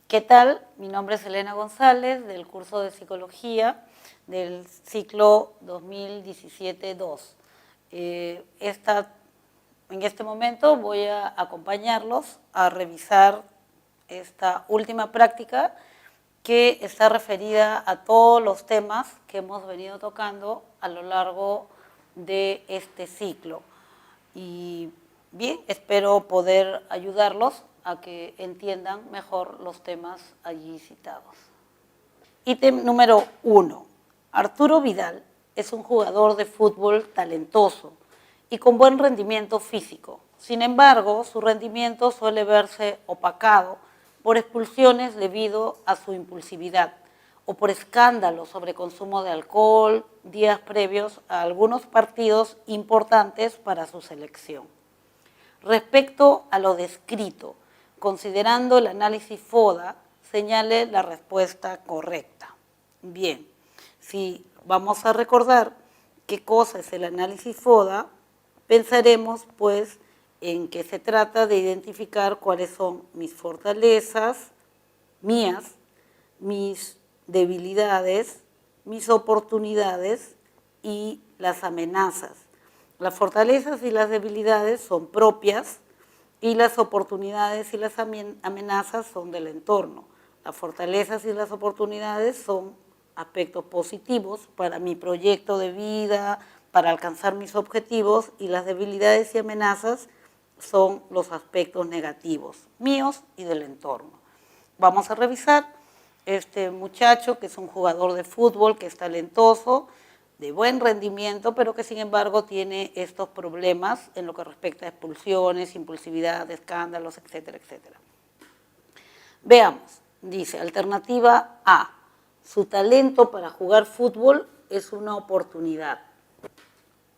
¿Qué tal? Mi nombre es Elena González, del curso de Psicología del ciclo 2017-2. En este momento voy a acompañarlos a revisar esta última práctica que está referida a todos los temas que hemos venido tocando a lo largo de este ciclo. Y bien, espero poder ayudarlos a que entiendan mejor los temas allí citados. Ítem número 1. Arturo Vidal es un jugador de fútbol talentoso y con buen rendimiento físico. Sin embargo, su rendimiento suele verse opacado por expulsiones debido a su impulsividad o por escándalos sobre consumo de alcohol días previos a algunos partidos importantes para su selección. Respecto a lo descrito, considerando el análisis FODA, señale la respuesta correcta. Bien, si vamos a recordar qué cosa es el análisis FODA, pensaremos pues en que se trata de identificar cuáles son mis fortalezas, mías, mis debilidades, mis oportunidades y las amenazas. Las fortalezas y las debilidades son propias y las oportunidades y las amenazas son del entorno. Las fortalezas y las oportunidades son aspectos positivos para mi proyecto de vida, para alcanzar mis objetivos, y las debilidades y amenazas son los aspectos negativos, míos y del entorno. Vamos a revisar este muchacho que es un jugador de fútbol, que es talentoso, de buen rendimiento, pero que sin embargo tiene estos problemas en lo que respecta a expulsiones, impulsividad, escándalos, etcétera, etcétera. Veamos, dice, alternativa A, su talento para jugar fútbol es una oportunidad.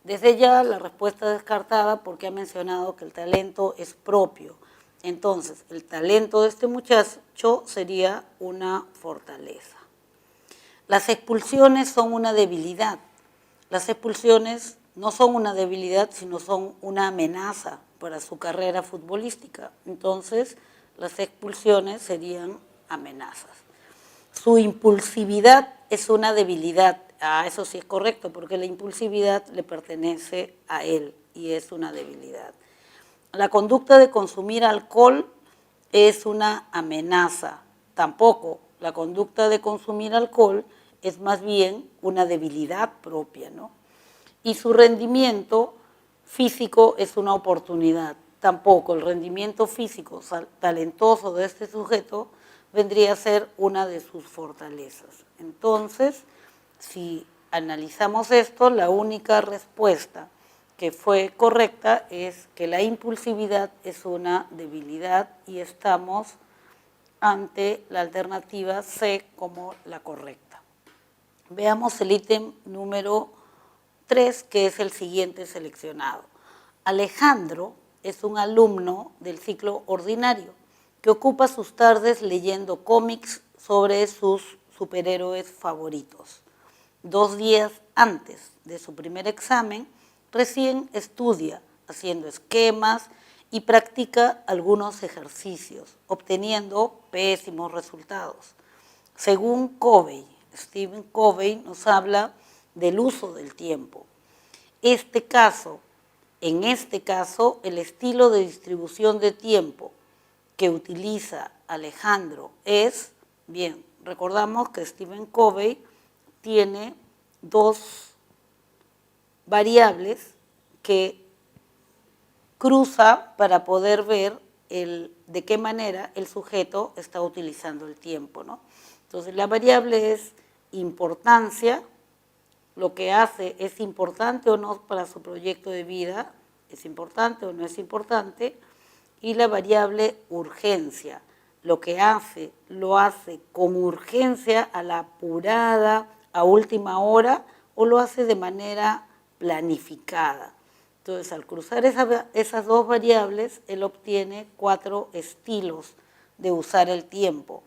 Desde ya la respuesta descartada porque ha mencionado que el talento es propio. Entonces, el talento de este muchacho sería una fortaleza. Las expulsiones son una debilidad. Las expulsiones no son una debilidad, sino son una amenaza para su carrera futbolística. Entonces, las expulsiones serían amenazas. Su impulsividad es una debilidad. Eso sí es correcto, porque la impulsividad le pertenece a él y es una debilidad. La conducta de consumir alcohol es una amenaza. Tampoco. La conducta de consumir alcohol es más bien una debilidad propia, ¿no? Y su rendimiento físico es una oportunidad. Tampoco. El rendimiento físico talentoso de este sujeto vendría a ser una de sus fortalezas. Entonces, si analizamos esto, la única respuesta que fue correcta es que la impulsividad es una debilidad y estamos ante la alternativa C como la correcta. Veamos el ítem número 3, que es el siguiente seleccionado. Alejandro es un alumno del ciclo ordinario que ocupa sus tardes leyendo cómics sobre sus superhéroes favoritos. 2 días antes de su primer examen, recién estudia, haciendo esquemas y practica algunos ejercicios, obteniendo pésimos resultados. Según Covey, Stephen Covey nos habla del uso del tiempo. En este caso, el estilo de distribución de tiempo que utiliza Alejandro es, bien, recordamos que Stephen Covey tiene 2 variables que cruza para poder ver de qué manera el sujeto está utilizando el tiempo, ¿no? Entonces, la variable es importancia, lo que hace es importante o no para su proyecto de vida, es importante o no es importante, y la variable urgencia, lo que hace, lo hace con urgencia, a la apurada, a última hora, o lo hace de manera planificada. Entonces, al cruzar esas 2 variables, él obtiene 4 estilos de usar el tiempo,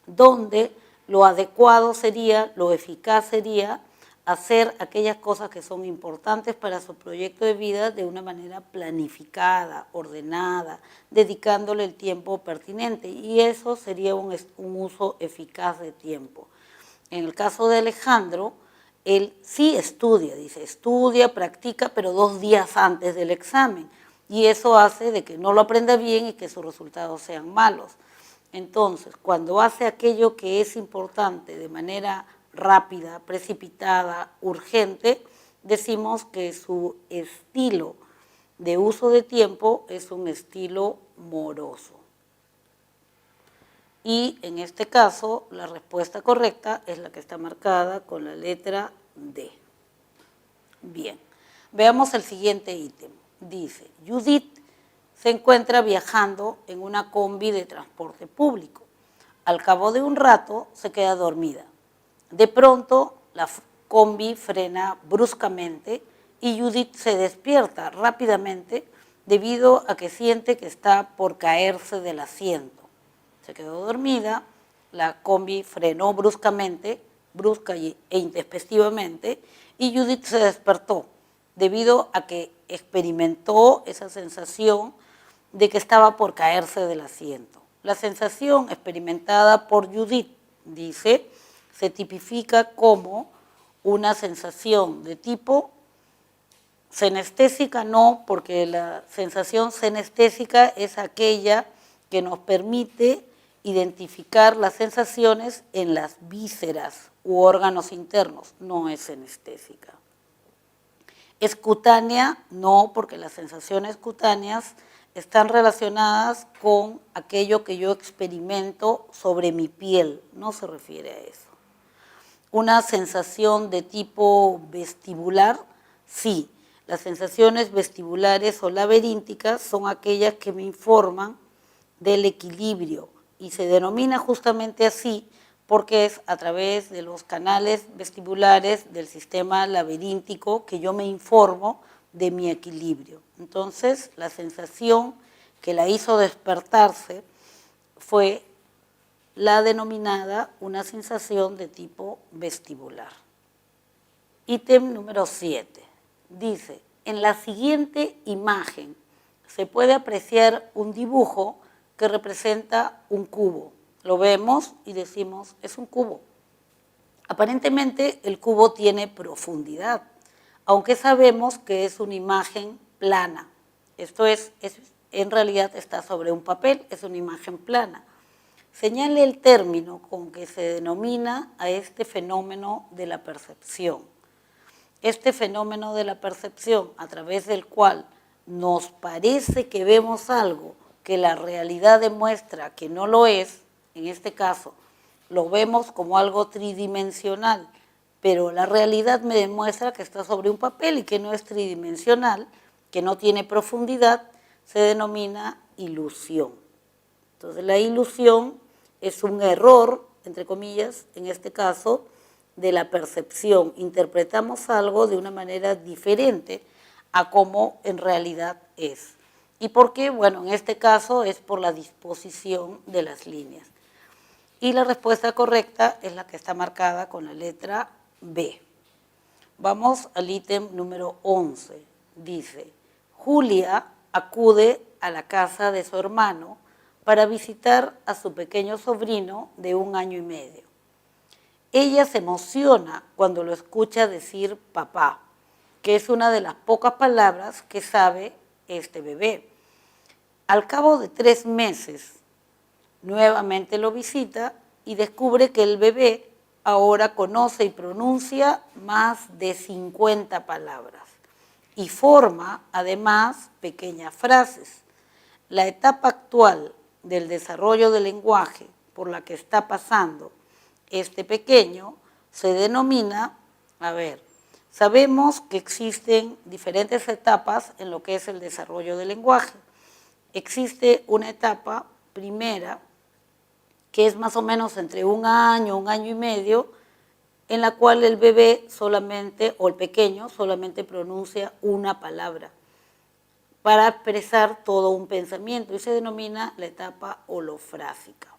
donde lo adecuado sería, lo eficaz sería hacer aquellas cosas que son importantes para su proyecto de vida de una manera planificada, ordenada, dedicándole el tiempo pertinente, y eso sería un uso eficaz de tiempo. En el caso de Alejandro, él sí estudia, dice, estudia, practica, pero 2 días antes del examen, y eso hace de que no lo aprenda bien y que sus resultados sean malos. Entonces, cuando hace aquello que es importante de manera rápida, precipitada, urgente, decimos que su estilo de uso de tiempo es un estilo moroso. Y en este caso, la respuesta correcta es la que está marcada con la letra D. Bien, veamos el siguiente ítem. Dice, Judith se encuentra viajando en una combi de transporte público. Al cabo de un rato se queda dormida. De pronto la combi frena bruscamente y Judith se despierta rápidamente debido a que siente que está por caerse del asiento. Se quedó dormida, la combi frenó bruscamente, e intempestivamente, y Judith se despertó debido a que experimentó esa sensación de que estaba por caerse del asiento. La sensación experimentada por Judith, dice, se tipifica como una sensación de tipo senestésica, no, porque la sensación senestésica es aquella que nos permite identificar las sensaciones en las vísceras u órganos internos, no es senestésica. Es cutánea, no, porque las sensaciones cutáneas están relacionadas con aquello que yo experimento sobre mi piel, no se refiere a eso. Una sensación de tipo vestibular, sí. Las sensaciones vestibulares o laberínticas son aquellas que me informan del equilibrio y se denomina justamente así porque es a través de los canales vestibulares del sistema laberíntico que yo me informo de mi equilibrio. Entonces, la sensación que la hizo despertarse fue la denominada una sensación de tipo vestibular. Ítem número 7. Dice, en la siguiente imagen se puede apreciar un dibujo que representa un cubo. Lo vemos y decimos, es un cubo. Aparentemente el cubo tiene profundidad, aunque sabemos que es una imagen plana. Esto es en realidad está sobre un papel, es una imagen plana. Señale el término con que se denomina a este fenómeno de la percepción. Este fenómeno de la percepción, a través del cual nos parece que vemos algo que la realidad demuestra que no lo es, en este caso, lo vemos como algo tridimensional, pero la realidad me demuestra que está sobre un papel y que no es tridimensional, que no tiene profundidad, se denomina ilusión. Entonces, la ilusión es un error, entre comillas, en este caso, de la percepción. Interpretamos algo de una manera diferente a cómo en realidad es. ¿Y por qué? Bueno, en este caso es por la disposición de las líneas. Y la respuesta correcta es la que está marcada con la letra B. Vamos al ítem número 11. Dice, Julia acude a la casa de su hermano para visitar a su pequeño sobrino de 1 año y medio. Ella se emociona cuando lo escucha decir papá, que es una de las pocas palabras que sabe este bebé. Al cabo de 3 meses, nuevamente lo visita y descubre que el bebé ahora conoce y pronuncia más de 50 palabras y forma además pequeñas frases. La etapa actual del desarrollo del lenguaje por la que está pasando este pequeño se denomina, sabemos que existen diferentes etapas en lo que es el desarrollo del lenguaje. Existe una etapa primera que es más o menos entre 1 año, 1 año y medio, en la cual el bebé solamente, o el pequeño, solamente pronuncia una palabra para expresar todo un pensamiento y se denomina la etapa holofrásica.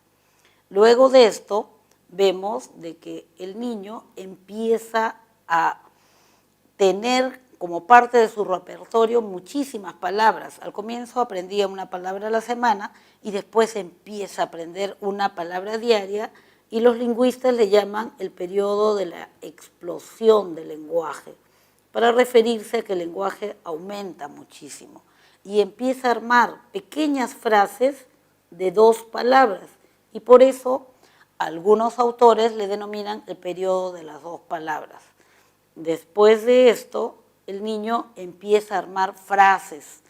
Luego de esto, vemos de que el niño empieza a tener como parte de su repertorio muchísimas palabras. Al comienzo aprendía una palabra a la semana y después empieza a aprender una palabra diaria, y los lingüistas le llaman el periodo de la explosión del lenguaje, para referirse a que el lenguaje aumenta muchísimo y empieza a armar pequeñas frases de 2 palabras, y por eso algunos autores le denominan el periodo de las 2 palabras. Después de esto, el niño empieza a armar frases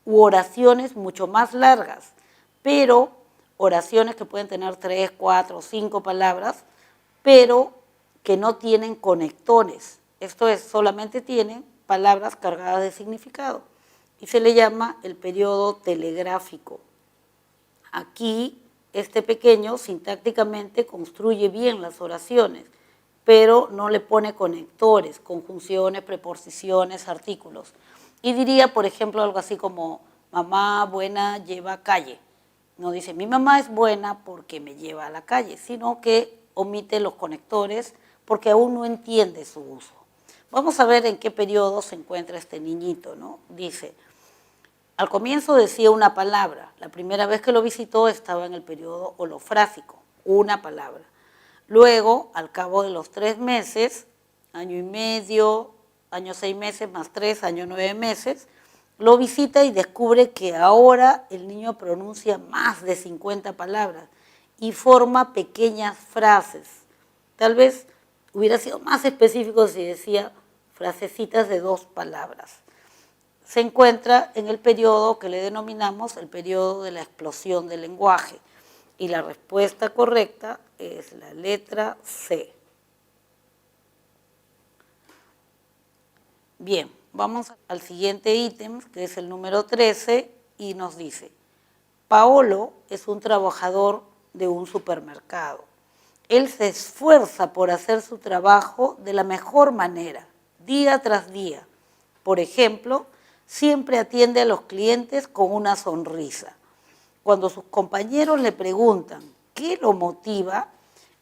u oraciones mucho más largas, pero oraciones que pueden tener 3, 4, 5 palabras, pero que no tienen conectores. Esto es, solamente tienen palabras cargadas de significado, y se le llama el periodo telegráfico. Aquí, este pequeño sintácticamente construye bien las oraciones, pero no le pone conectores, conjunciones, preposiciones, artículos. Y diría, por ejemplo, algo así como, mamá buena lleva calle. No dice, mi mamá es buena porque me lleva a la calle, sino que omite los conectores porque aún no entiende su uso. Vamos a ver en qué periodo se encuentra este niñito, ¿no? Dice, al comienzo decía una palabra. La primera vez que lo visitó estaba en el periodo holofrásico, una palabra. Luego, al cabo de los 3 meses, año y medio, año 6 meses más 3, año 9 meses, lo visita y descubre que ahora el niño pronuncia más de 50 palabras y forma pequeñas frases. Tal vez hubiera sido más específico si decía frasecitas de 2 palabras. Se encuentra en el periodo que le denominamos el periodo de la explosión del lenguaje. Y la respuesta correcta es la letra C. Bien, vamos al siguiente ítem, que es el número 13, y nos dice, Paolo es un trabajador de un supermercado. Él se esfuerza por hacer su trabajo de la mejor manera, día tras día. Por ejemplo, siempre atiende a los clientes con una sonrisa. Cuando sus compañeros le preguntan qué lo motiva,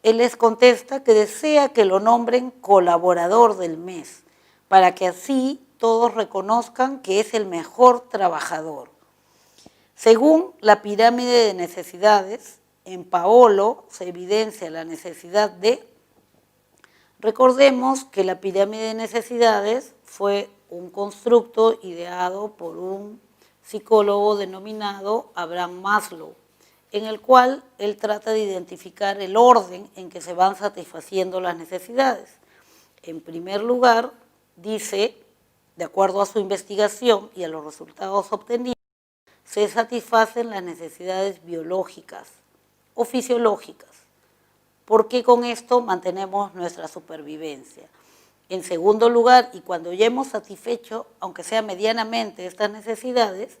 él les contesta que desea que lo nombren colaborador del mes, para que así todos reconozcan que es el mejor trabajador. Según la pirámide de necesidades, en Paolo se evidencia la necesidad de... Recordemos que la pirámide de necesidades fue un constructo ideado por un psicólogo denominado Abraham Maslow, en el cual él trata de identificar el orden en que se van satisfaciendo las necesidades. En primer lugar, dice, de acuerdo a su investigación y a los resultados obtenidos, se satisfacen las necesidades biológicas o fisiológicas, porque con esto mantenemos nuestra supervivencia. En segundo lugar, y cuando ya hemos satisfecho, aunque sea medianamente, estas necesidades,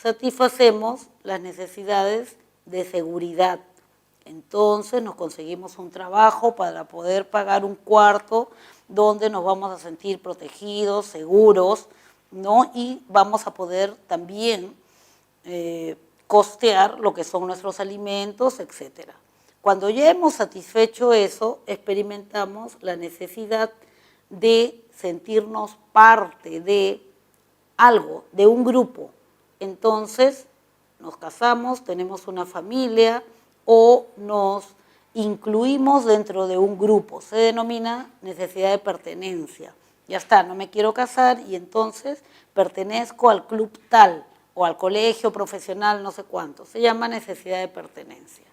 satisfacemos las necesidades de seguridad. Entonces nos conseguimos un trabajo para poder pagar un cuarto donde nos vamos a sentir protegidos, seguros, ¿no? Y vamos a poder también costear lo que son nuestros alimentos, etc. Cuando ya hemos satisfecho eso, experimentamos la necesidad de sentirnos parte de algo, de un grupo. Entonces nos casamos, tenemos una familia o nos incluimos dentro de un grupo. Se denomina necesidad de pertenencia. Ya está, no me quiero casar y entonces pertenezco al club tal o al colegio profesional no sé cuánto. Se llama necesidad de pertenencia.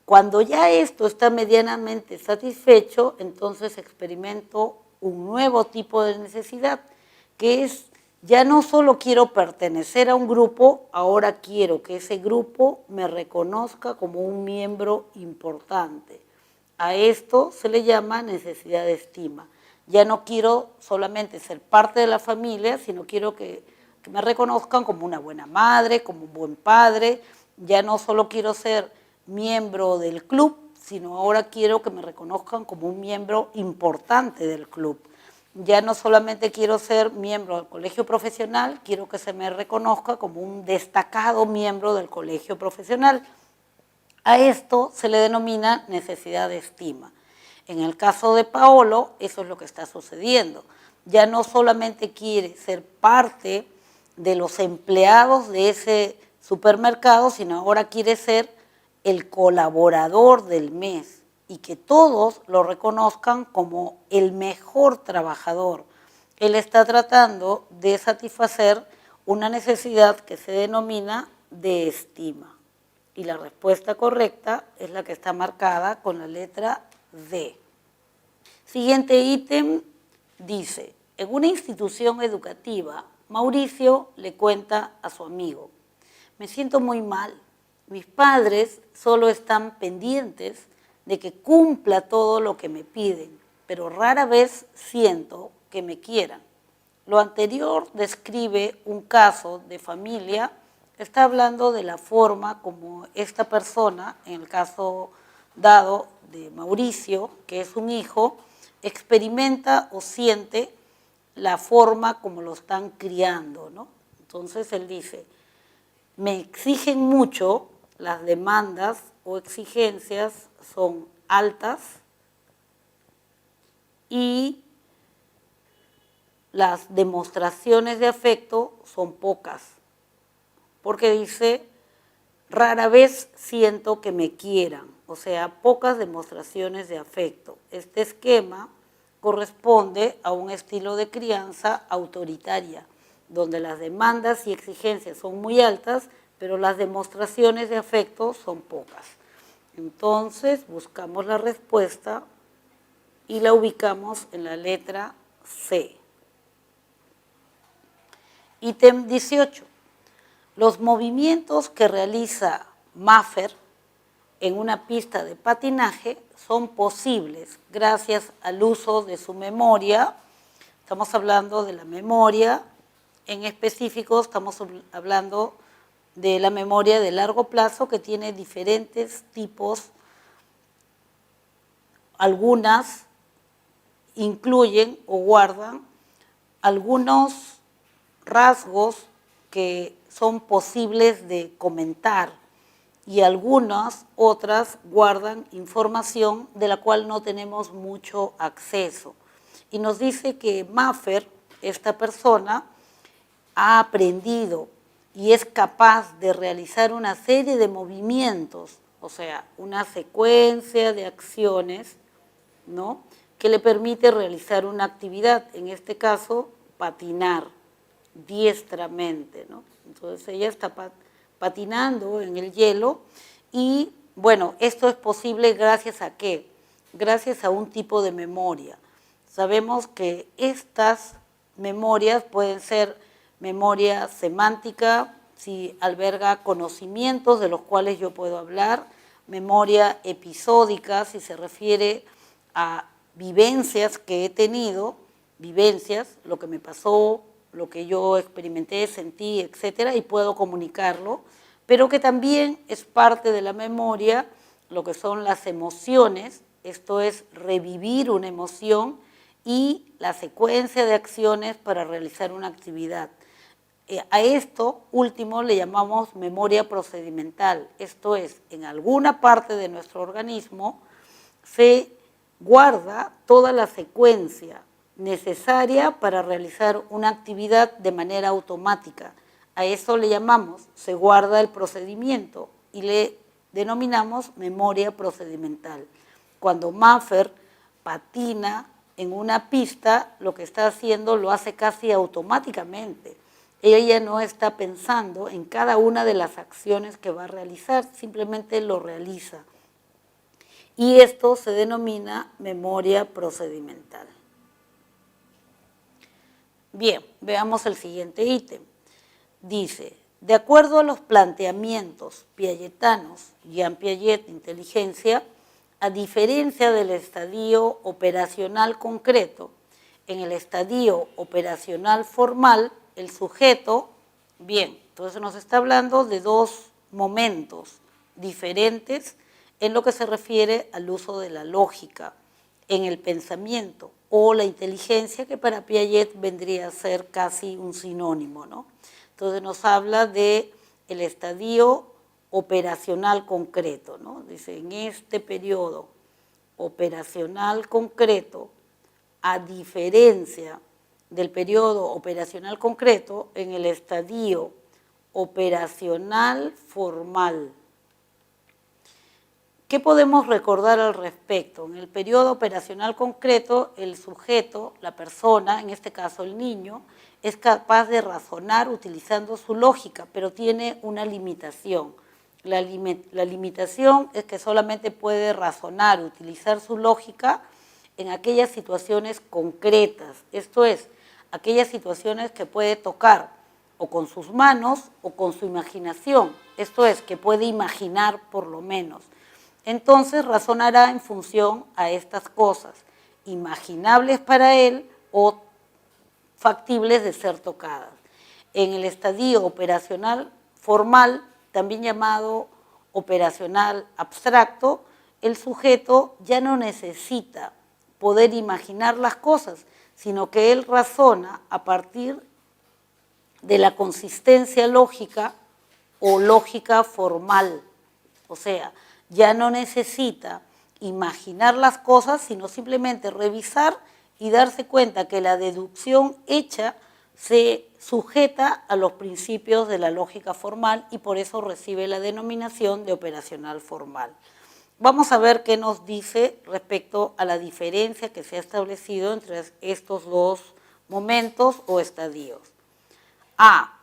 Cuando ya esto está medianamente satisfecho, entonces experimento un nuevo tipo de necesidad, que es, ya no solo quiero pertenecer a un grupo, ahora quiero que ese grupo me reconozca como un miembro importante. A esto se le llama necesidad de estima. Ya no quiero solamente ser parte de la familia, sino quiero que me reconozcan como una buena madre, como un buen padre. Ya no solo quiero ser miembro del club, sino ahora quiero que me reconozcan como un miembro importante del club. Ya no solamente quiero ser miembro del colegio profesional, quiero que se me reconozca como un destacado miembro del colegio profesional. A esto se le denomina necesidad de estima. En el caso de Paolo, eso es lo que está sucediendo. Ya no solamente quiere ser parte de los empleados de ese supermercado, sino ahora quiere ser el colaborador del mes y que todos lo reconozcan como el mejor trabajador. Él está tratando de satisfacer una necesidad que se denomina de estima. Y la respuesta correcta es la que está marcada con la letra D. Siguiente ítem dice, en una institución educativa, Mauricio le cuenta a su amigo, me siento muy mal, mis padres solo están pendientes de que cumpla todo lo que me piden, pero rara vez siento que me quieran. Lo anterior describe un caso de familia, está hablando de la forma como esta persona, en el caso dado de Mauricio, que es un hijo, experimenta o siente la forma como lo están criando, ¿no? Entonces él dice, me exigen mucho, las demandas o exigencias son altas y las demostraciones de afecto son pocas, porque dice, rara vez siento que me quieran, o sea, pocas demostraciones de afecto. Este esquema corresponde a un estilo de crianza autoritaria, donde las demandas y exigencias son muy altas, pero las demostraciones de afecto son pocas. Entonces, buscamos la respuesta y la ubicamos en la letra C. Ítem 18. Los movimientos que realiza Maffer en una pista de patinaje son posibles gracias al uso de su memoria. Estamos hablando de la memoria, en específico estamos hablando de la memoria de largo plazo que tiene diferentes tipos. Algunas incluyen o guardan algunos rasgos que son posibles de comentar y algunas otras guardan información de la cual no tenemos mucho acceso. Y nos dice que Maffer, esta persona, ha aprendido y es capaz de realizar una serie de movimientos, o sea, una secuencia de acciones, ¿no?, que le permite realizar una actividad, en este caso, patinar diestramente, ¿no? Entonces ella está patinando en el hielo y, bueno, esto es posible gracias a ¿qué? Gracias a un tipo de memoria. Sabemos que estas memorias pueden ser memoria semántica, si alberga conocimientos de los cuales yo puedo hablar, memoria episódica, si se refiere a vivencias que he tenido, vivencias, lo que me pasó, lo que yo experimenté, sentí, etcétera, y puedo comunicarlo, pero que también es parte de la memoria lo que son las emociones, esto es revivir una emoción y la secuencia de acciones para realizar una actividad. A esto último le llamamos memoria procedimental, esto es, en alguna parte de nuestro organismo se guarda toda la secuencia necesaria para realizar una actividad de manera automática. A eso le llamamos, se guarda el procedimiento y le denominamos memoria procedimental. Cuando Maffer patina en una pista, lo que está haciendo lo hace casi automáticamente. Ella no está pensando en cada una de las acciones que va a realizar, simplemente lo realiza. Y esto se denomina memoria procedimental. Bien, veamos el siguiente ítem. Dice, de acuerdo a los planteamientos piagetanos, Jean Piaget, inteligencia, a diferencia del estadio operacional concreto, en el estadio operacional formal, el sujeto, bien, entonces nos está hablando de dos momentos diferentes en lo que se refiere al uso de la lógica, en el pensamiento o la inteligencia, que para Piaget vendría a ser casi un sinónimo, ¿no? Entonces nos habla de el estadio operacional concreto, ¿no? Dice, en este periodo operacional concreto, a diferencia del periodo operacional concreto, en el estadio operacional formal. ¿Qué podemos recordar al respecto? En el periodo operacional concreto, el sujeto, la persona, en este caso el niño, es capaz de razonar utilizando su lógica, pero tiene una limitación. La limitación es que solamente puede razonar, utilizar su lógica en aquellas situaciones concretas, esto es, aquellas situaciones que puede tocar o con sus manos o con su imaginación, esto es, que puede imaginar por lo menos. Entonces razonará en función a estas cosas, imaginables para él o factibles de ser tocadas. En el estadio operacional formal, también llamado operacional abstracto, el sujeto ya no necesita poder imaginar las cosas, sino que él razona a partir de la consistencia lógica o lógica formal. O sea, ya no necesita imaginar las cosas, sino simplemente revisar y darse cuenta que la deducción hecha se sujeta a los principios de la lógica formal y por eso recibe la denominación de operacional formal. Vamos a ver qué nos dice respecto a la diferencia que se ha establecido entre estos dos momentos o estadios. A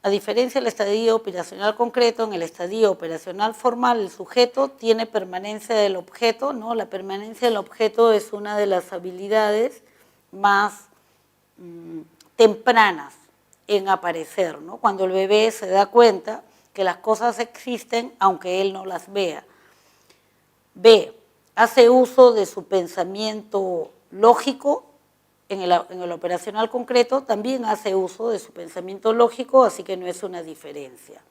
diferencia del estadio operacional concreto, en el estadio operacional formal el sujeto tiene permanencia del objeto, ¿no? La permanencia del objeto es una de las habilidades más tempranas en aparecer, ¿no? Cuando el bebé se da cuenta que las cosas existen aunque él no las vea. B, hace uso de su pensamiento lógico. En el operacional concreto también hace uso de su pensamiento lógico, así que no es una diferencia.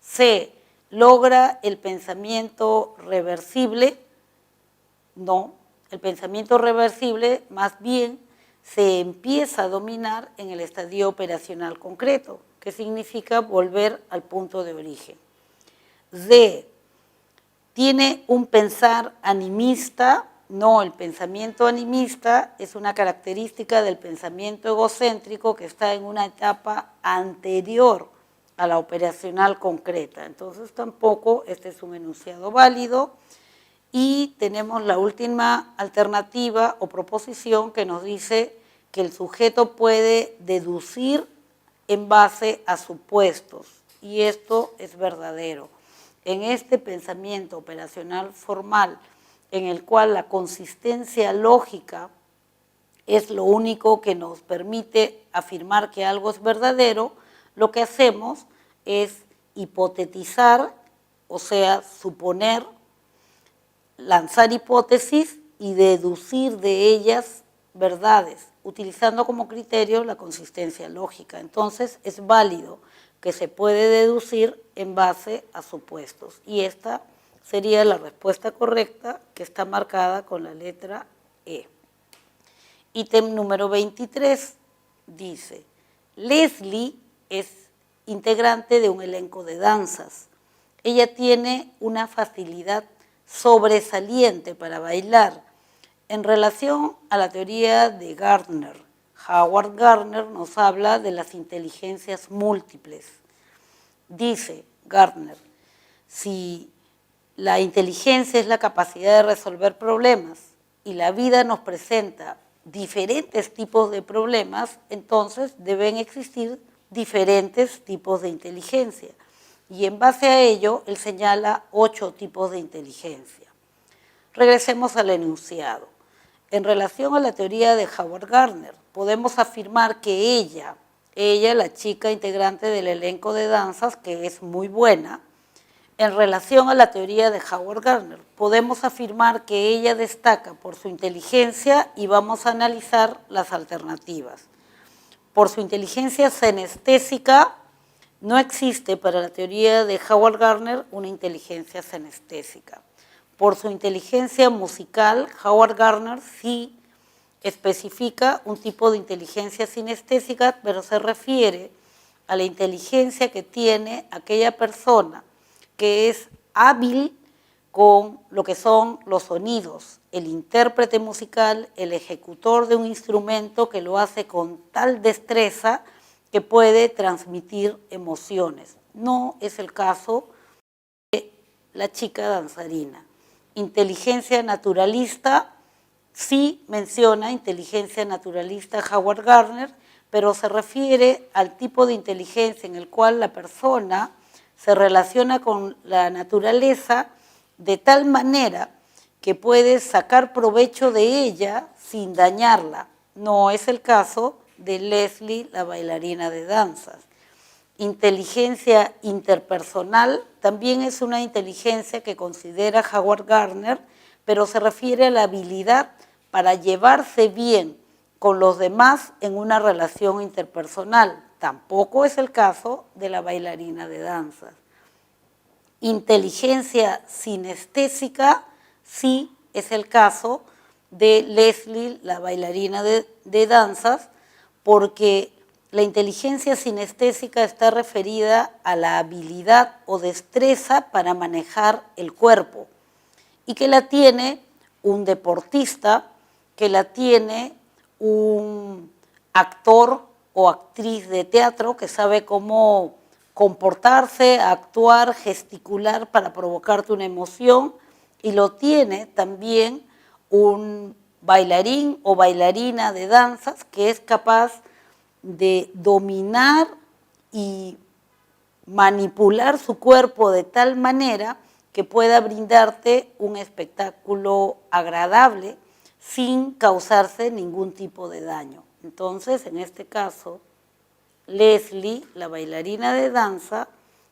C, logra el pensamiento reversible. No, el pensamiento reversible más bien se empieza a dominar en el estadio operacional concreto, que significa volver al punto de origen. D, tiene un pensar animista. No, el pensamiento animista es una característica del pensamiento egocéntrico que está en una etapa anterior a la operacional concreta. Entonces tampoco este es un enunciado válido. Y tenemos la última alternativa o proposición que nos dice que el sujeto puede deducir en base a supuestos. Y esto es verdadero. En este pensamiento operacional formal, en el cual la consistencia lógica es lo único que nos permite afirmar que algo es verdadero, lo que hacemos es hipotetizar, o sea, suponer, lanzar hipótesis y deducir de ellas verdades, utilizando como criterio la consistencia lógica. Entonces, es válido que se puede deducir en base a supuestos. Y esta sería la respuesta correcta, que está marcada con la letra E. Ítem número 23 dice, Leslie es integrante de un elenco de danzas. Ella tiene una facilidad sobresaliente para bailar. En relación a la teoría de Gardner, Howard Gardner nos habla de las inteligencias múltiples. Dice Gardner, si la inteligencia es la capacidad de resolver problemas y la vida nos presenta diferentes tipos de problemas, entonces deben existir diferentes tipos de inteligencia. Y en base a ello, él señala 8 tipos de inteligencia. Regresemos al enunciado. En relación a la teoría de Howard Gardner, podemos afirmar que ella, la chica integrante del elenco de danzas, que es muy buena, en relación a la teoría de Howard Gardner, podemos afirmar que ella destaca por su inteligencia y vamos a analizar las alternativas. Por su inteligencia senestésica, no existe para la teoría de Howard Gardner una inteligencia senestésica. Por su inteligencia musical, Howard Gardner sí especifica un tipo de inteligencia sinestésica, pero se refiere a la inteligencia que tiene aquella persona que es hábil con lo que son los sonidos, el intérprete musical, el ejecutor de un instrumento que lo hace con tal destreza que puede transmitir emociones. No es el caso de la chica danzarina. Inteligencia naturalista, sí menciona inteligencia naturalista Howard Gardner, pero se refiere al tipo de inteligencia en el cual la persona se relaciona con la naturaleza de tal manera que puede sacar provecho de ella sin dañarla. No es el caso de Leslie, la bailarina de danzas. Inteligencia interpersonal también es una inteligencia que considera Howard Gardner, pero se refiere a la habilidad para llevarse bien con los demás en una relación interpersonal. Tampoco es el caso de la bailarina de danzas. Inteligencia sinestésica sí es el caso de Leslie, la bailarina de danzas, porque la inteligencia sinestésica está referida a la habilidad o destreza para manejar el cuerpo y que la tiene un deportista, que la tiene un actor o actriz de teatro que sabe cómo comportarse, actuar, gesticular para provocarte una emoción, y lo tiene también un bailarín o bailarina de danzas que es capaz de dominar y manipular su cuerpo de tal manera que pueda brindarte un espectáculo agradable sin causarse ningún tipo de daño. Entonces, en este caso, Leslie, la bailarina de danza,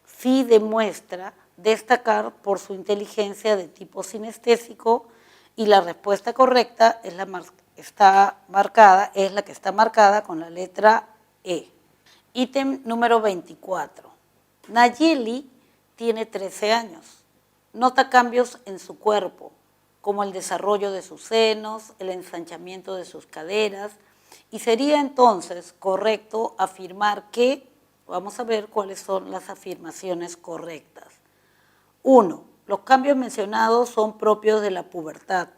sí demuestra destacar por su inteligencia de tipo sinestésico, y la respuesta correcta es la que está marcada con la letra E. Ítem número 24. Nayeli tiene 13 años. Nota cambios en su cuerpo, como el desarrollo de sus senos, el ensanchamiento de sus caderas, y sería entonces correcto afirmar que, vamos a ver cuáles son las afirmaciones correctas. 1. Los cambios mencionados son propios de la pubertad.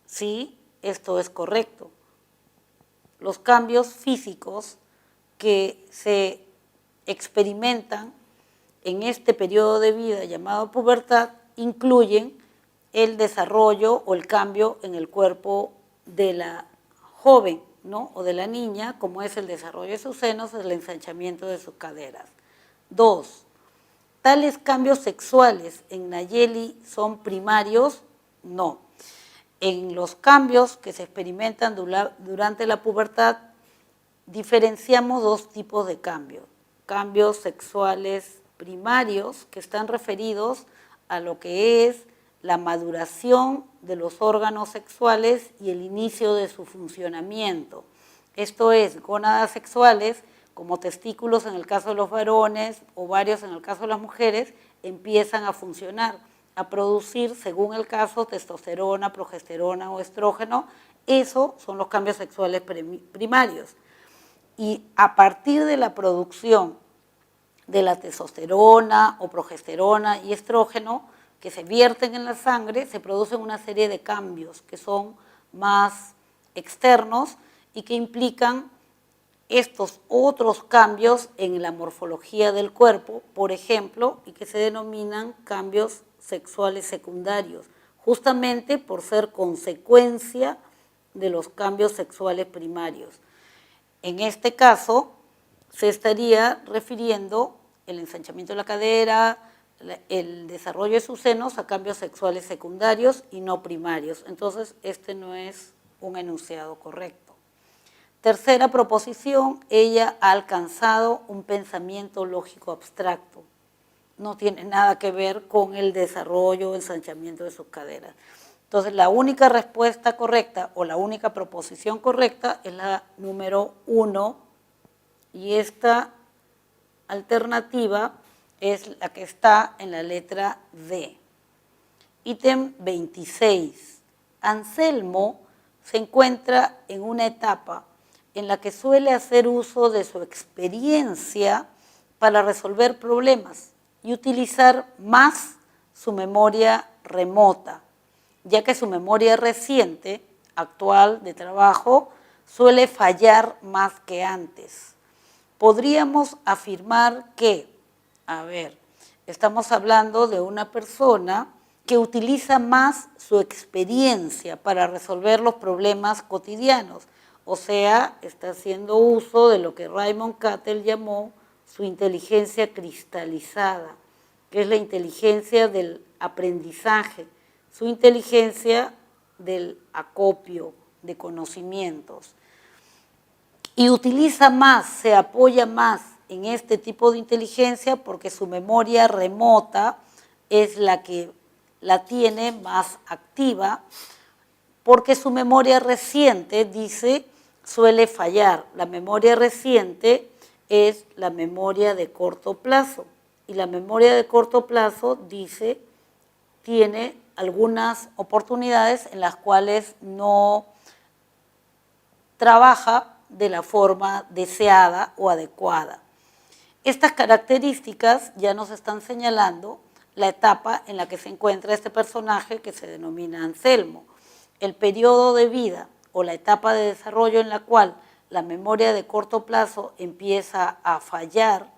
Sí, esto es correcto. Los cambios físicos que se experimentan en este periodo de vida llamado pubertad incluyen el desarrollo o el cambio en el cuerpo de la joven, ¿no?, o de la niña, como es el desarrollo de sus senos, el ensanchamiento de sus caderas. 2. ¿Tales cambios sexuales en Nayeli son primarios? No. En los cambios que se experimentan durante la pubertad diferenciamos dos tipos de cambios. Cambios sexuales primarios, que están referidos a lo que es la maduración de los órganos sexuales y el inicio de su funcionamiento. Esto es, gónadas sexuales, como testículos en el caso de los varones, ovarios en el caso de las mujeres, empiezan a funcionar, a producir, según el caso, testosterona, progesterona o estrógeno. Esos son los cambios sexuales primarios. Y a partir de la producción de la testosterona o progesterona y estrógeno que se vierten en la sangre, se producen una serie de cambios que son más externos y que implican estos otros cambios en la morfología del cuerpo, por ejemplo, y que se denominan cambios sexuales secundarios, justamente por ser consecuencia de los cambios sexuales primarios. En este caso, se estaría refiriendo el ensanchamiento de la cadera, el desarrollo de sus senos a cambios sexuales secundarios y no primarios. Entonces, este no es un enunciado correcto. Tercera proposición, ella ha alcanzado un pensamiento lógico abstracto. No tiene nada que ver con el desarrollo o ensanchamiento de sus caderas. Entonces, la única respuesta correcta o la única proposición correcta es la número 1, y esta alternativa es la que está en la letra D. Ítem 26. Anselmo se encuentra en una etapa en la que suele hacer uso de su experiencia para resolver problemas y utilizar más su memoria remota, ya que su memoria reciente, actual, de trabajo, suele fallar más que antes. Podríamos afirmar que, estamos hablando de una persona que utiliza más su experiencia para resolver los problemas cotidianos, o sea, está haciendo uso de lo que Raymond Cattell llamó su inteligencia cristalizada, que es la inteligencia del aprendizaje, su inteligencia del acopio de conocimientos. Y utiliza más, se apoya más en este tipo de inteligencia porque su memoria remota es la que la tiene más activa, porque su memoria reciente, dice, suele fallar. La memoria reciente es la memoria de corto plazo. Y la memoria de corto plazo, dice, tiene algunas oportunidades en las cuales no trabaja de la forma deseada o adecuada. Estas características ya nos están señalando la etapa en la que se encuentra este personaje que se denomina Anselmo. El periodo de vida o la etapa de desarrollo en la cual la memoria de corto plazo empieza a fallar,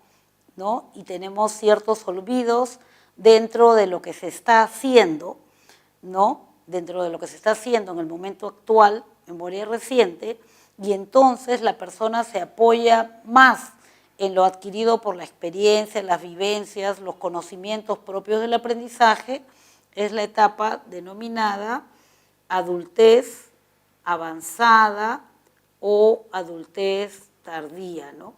¿no? Y tenemos ciertos olvidos dentro de lo que se está haciendo, ¿no? Dentro de lo que se está haciendo en el momento actual, memoria reciente, y entonces la persona se apoya más en lo adquirido por la experiencia, las vivencias, los conocimientos propios del aprendizaje, es la etapa denominada adultez avanzada o adultez tardía, ¿no?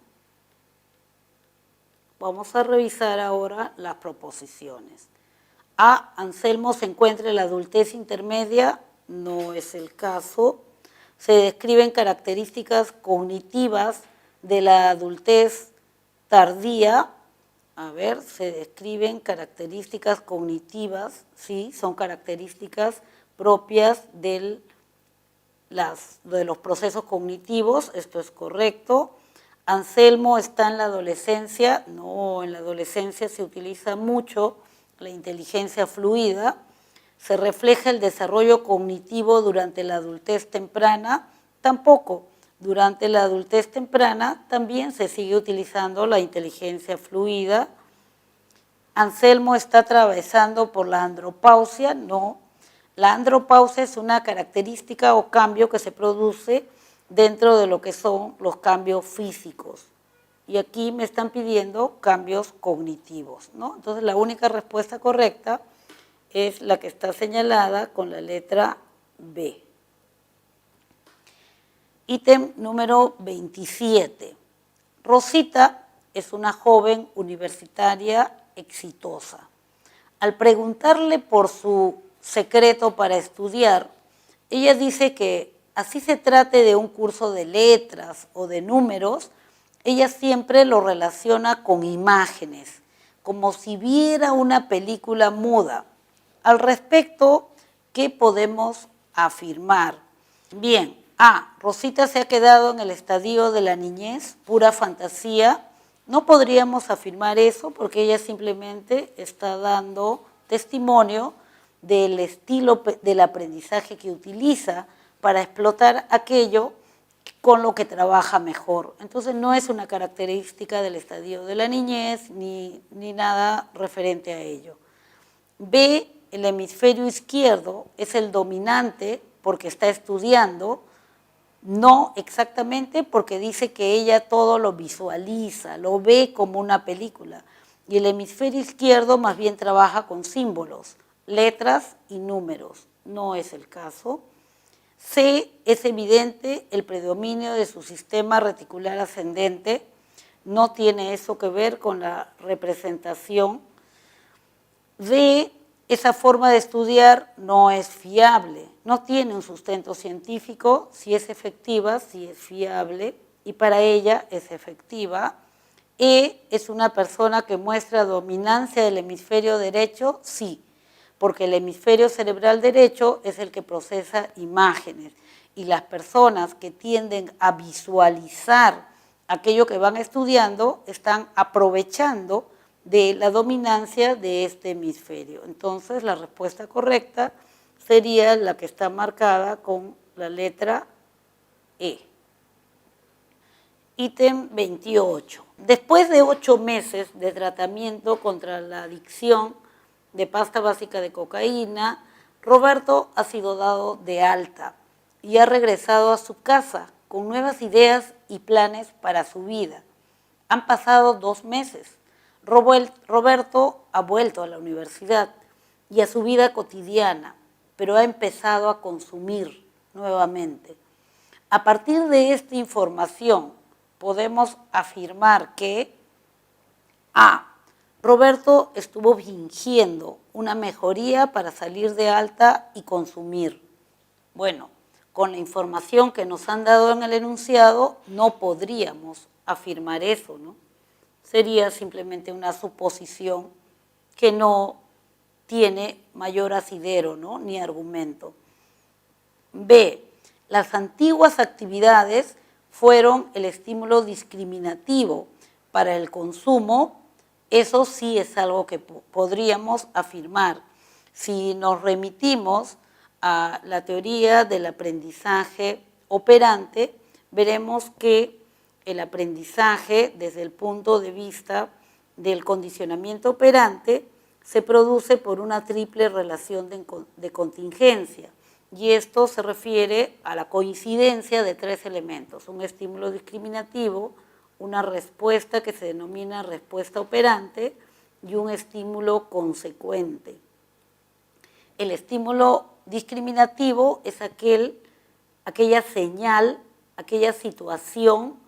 Vamos a revisar ahora las proposiciones. A. Anselmo se encuentra en la adultez intermedia, no es el caso. Se describen características cognitivas de la adultez tardía. Se describen características cognitivas, sí, son características propias de los procesos cognitivos, esto es correcto. Anselmo está en la adolescencia, no, en la adolescencia se utiliza mucho la inteligencia fluida, se refleja el desarrollo cognitivo durante la adultez temprana, tampoco. Durante la adultez temprana también se sigue utilizando la inteligencia fluida. Anselmo está atravesando por la andropausia, no. La andropausia es una característica o cambio que se produce dentro de lo que son los cambios físicos. Y aquí me están pidiendo cambios cognitivos, ¿no? Entonces la única respuesta correcta es la que está señalada con la letra B. Ítem número 27. Rosita es una joven universitaria exitosa. Al preguntarle por su secreto para estudiar, ella dice que así se trate de un curso de letras o de números, ella siempre lo relaciona con imágenes, como si viera una película muda. Al respecto, ¿qué podemos afirmar? Bien, A. Rosita se ha quedado en el estadio de la niñez, pura fantasía. No podríamos afirmar eso porque ella simplemente está dando testimonio del estilo del aprendizaje que utiliza para explotar aquello con lo que trabaja mejor. Entonces no es una característica del estadio de la niñez ni nada referente a ello. B, el hemisferio izquierdo es el dominante porque está estudiando, no exactamente porque dice que ella todo lo visualiza, lo ve como una película. Y el hemisferio izquierdo más bien trabaja con símbolos, letras y números. No es el caso. C, es evidente el predominio de su sistema reticular ascendente, no tiene eso que ver con la representación. D, esa forma de estudiar no es fiable, no tiene un sustento científico, si es efectiva, si es fiable, y para ella es efectiva. E, es una persona que muestra dominancia del hemisferio derecho, sí, porque el hemisferio cerebral derecho es el que procesa imágenes y las personas que tienden a visualizar aquello que van estudiando están aprovechando de la dominancia de este hemisferio. Entonces, la respuesta correcta sería la que está marcada con la letra E. Ítem 28. Después de 8 meses de tratamiento contra la adicción de pasta básica de cocaína, Roberto ha sido dado de alta y ha regresado a su casa con nuevas ideas y planes para su vida. Han pasado 2 meses. Roberto ha vuelto a la universidad y a su vida cotidiana, pero ha empezado a consumir nuevamente. A partir de esta información, podemos afirmar que A. Roberto estuvo fingiendo una mejoría para salir de alta y consumir. Bueno, con la información que nos han dado en el enunciado, no podríamos afirmar eso, ¿no? Sería simplemente una suposición que no tiene mayor asidero, ¿no?, ni argumento. B. Las antiguas actividades fueron el estímulo discriminativo para el consumo. Eso sí es algo que podríamos afirmar. Si nos remitimos a la teoría del aprendizaje operante, veremos que el aprendizaje, desde el punto de vista del condicionamiento operante, se produce por una triple relación de contingencia. Y esto se refiere a la coincidencia de 3 elementos: un estímulo discriminativo, una respuesta que se denomina respuesta operante y un estímulo consecuente. El estímulo discriminativo es aquella señal, aquella situación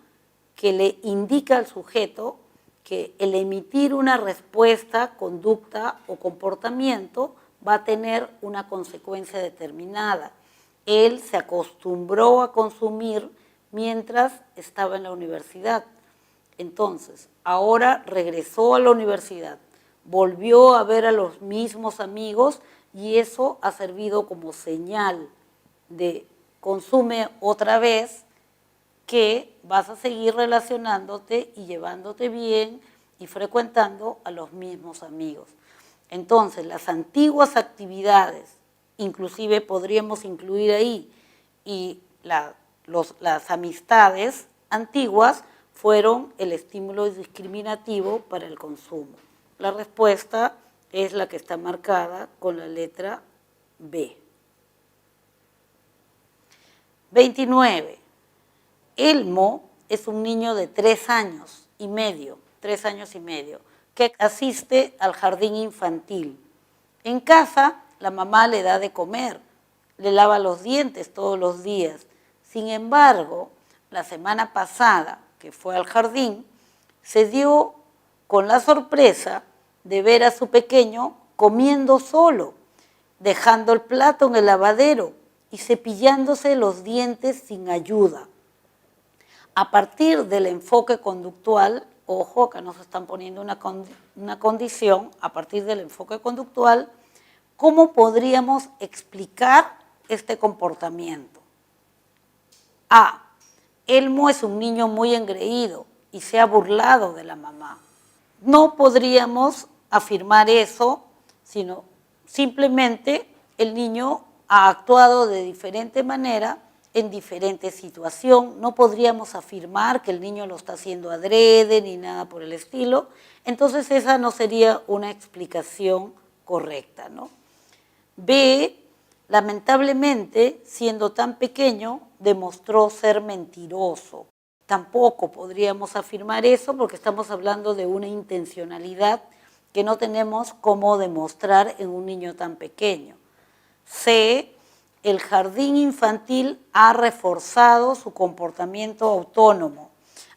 que le indica al sujeto que el emitir una respuesta, conducta o comportamiento va a tener una consecuencia determinada. Él se acostumbró a consumir mientras estaba en la universidad. Entonces, ahora regresó a la universidad, volvió a ver a los mismos amigos y eso ha servido como señal de consume otra vez, que vas a seguir relacionándote y llevándote bien y frecuentando a los mismos amigos. Entonces, las antiguas actividades, inclusive podríamos incluir ahí, y las amistades antiguas fueron el estímulo discriminativo para el consumo. La respuesta es la que está marcada con la letra B. 29. Elmo es un niño de 3 años y medio, que asiste al jardín infantil. En casa, la mamá le da de comer, le lava los dientes todos los días. Sin embargo, la semana pasada que fue al jardín, se dio con la sorpresa de ver a su pequeño comiendo solo, dejando el plato en el lavadero y cepillándose los dientes sin ayuda. A partir del enfoque conductual, ojo, acá nos están poniendo una condición, a partir del enfoque conductual, ¿cómo podríamos explicar este comportamiento? A. Elmo es un niño muy engreído y se ha burlado de la mamá. No podríamos afirmar eso, sino simplemente el niño ha actuado de diferente manera en diferente situación. No podríamos afirmar que el niño lo está haciendo adrede ni nada por el estilo. Entonces esa no sería una explicación correcta, ¿no? B, lamentablemente, siendo tan pequeño, demostró ser mentiroso. Tampoco podríamos afirmar eso porque estamos hablando de una intencionalidad que no tenemos cómo demostrar en un niño tan pequeño. C, el jardín infantil ha reforzado su comportamiento autónomo.